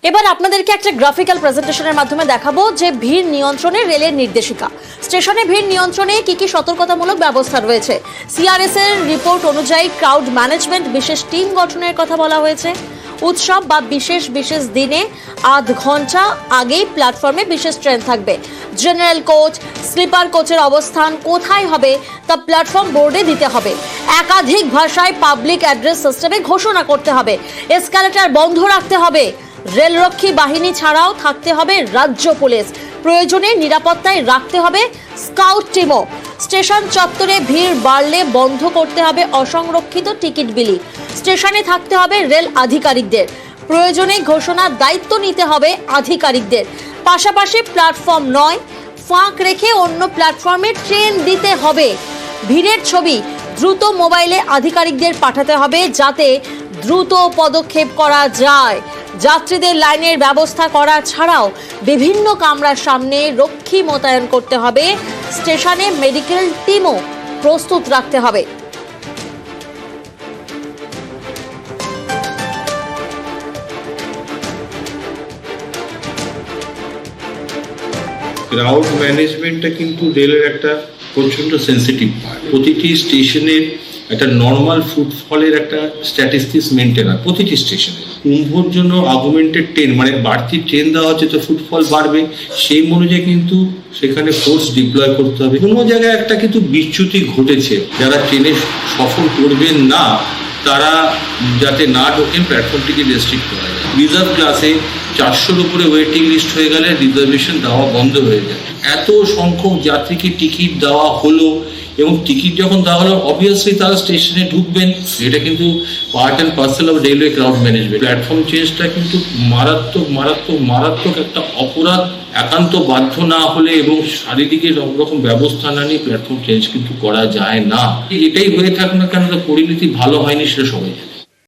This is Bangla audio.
এবার আপনাদেরকে একটা গ্রাফিক্যাল প্রেজেন্টেশনের মাধ্যমে দেখাবো যে ভিড় নিয়ন্ত্রণে রেলের নির্দেশিকা। স্টেশনে ভিড় নিয়ন্ত্রণে কি ব্যবস্থামূলক ব্যবস্থা রয়েছে। সিআরএস এর রিপোর্ট অনুযায়ী ক্রাউড ম্যানেজমেন্ট বিশেষ টিম গঠনের কথা বলা হয়েছে। উৎসব বা বিশেষ দিনে আধ ঘন্টা আগেই প্ল্যাটফর্মে বিশেষ ট্রেন থাকবে। জেনারেল কোচ, স্লিপার কোচের অবস্থান কোথায় হবে তা প্ল্যাটফর্ম বোর্ডে দিতে হবে। একাধিক ভাষায় পাবলিক অ্যাড্রেস সিস্টেমে ঘোষণা করতে হবে। এসকালেটর বন্ধ রাখতে হবে। রেলরক্ষী বাহিনী ছাড়াও থাকতে হবে রাজ্য পুলিশ। প্রয়োজনে নিরাপত্তায় রাখতে হবে স্কাউট টিমও। স্টেশন চত্বরে ভিড় বাড়লে বন্ধ করতে হবে অসংরক্ষিত টিকিট বিলি। স্টেশনে থাকতে হবে রেল আধিকারিকদের। প্রয়োজনে ঘোষণার দায়িত্ব নিতে হবে আধিকারিকদের। পাশাপাশি প্ল্যাটফর্ম নয় ফাঁক রেখে অন্য প্ল্যাটফর্মে ট্রেন দিতে হবে। ভিড়ের ছবি দ্রুত মোবাইলে আধিকারিকদের পাঠাতে হবে যাতে দ্রুত পদক্ষেপ করা যায়। যাত্রীদের লাইনের ব্যবস্থা করা ছাড়াও বিভিন্ন কামরার সামনে রক্ষী মোতায়েন করতে হবে। স্টেশনে মেডিকেল টিমও প্রস্তুত রাখতে হবে। ক্রাউড ম্যানেজমেন্টটা কিন্তু রেলের একটা প্রচণ্ড সেন্সিটিভ পার্ট। প্রতিটি স্টেশনের একটা নর্মাল ফুটফলের একটা স্ট্যাটিস্টিক্স মেনটেন হয় প্রতিটি স্টেশনে। কুম্ভর জন্য অগমেন্টেড ট্রেন মানে বাড়তি ট্রেন দেওয়া হচ্ছে, তো ফুটফল বাড়বে, সেই অনুযায়ী কিন্তু সেখানে ফোর্স ডিপ্লয় করতে হবে। কোনো জায়গায় একটা কিন্তু বিচ্যুতি ঘটেছে, যারা ট্রেনে সফর করবেন না তারা যাতে না ঢোকেন প্ল্যাটফর্মটিকে রেস্ট্রিক্ট করা যায়। রিজার্ভ ক্লাসে 400-র উপরে ওয়েটিং লিস্ট হয়ে গেলে রিজার্ভেশন দেওয়া বন্ধ হয়ে যায়। এত সংখ্যক যাত্রীকে টিকিট দেওয়া হলো এবং টিকিট যখন দেওয়া হলো অবভিয়াসলি তারা স্টেশনে ঢুকবেন। এটা কিন্তু part and parcel of railway crowd management. Platform চেঞ্জটা কিন্তু মারাত্মক একটা অপরাধ। একান্ত বাধ্য না হলে এবং শারীরিক রকম ব্যবস্থা না নিয়ে প্ল্যাটফর্ম চেঞ্জ কিন্তু করা যায় না। এটাই হয়ে থাক না কেন, পরিণতি ভালো হয়নি সেটা সবাই জানে।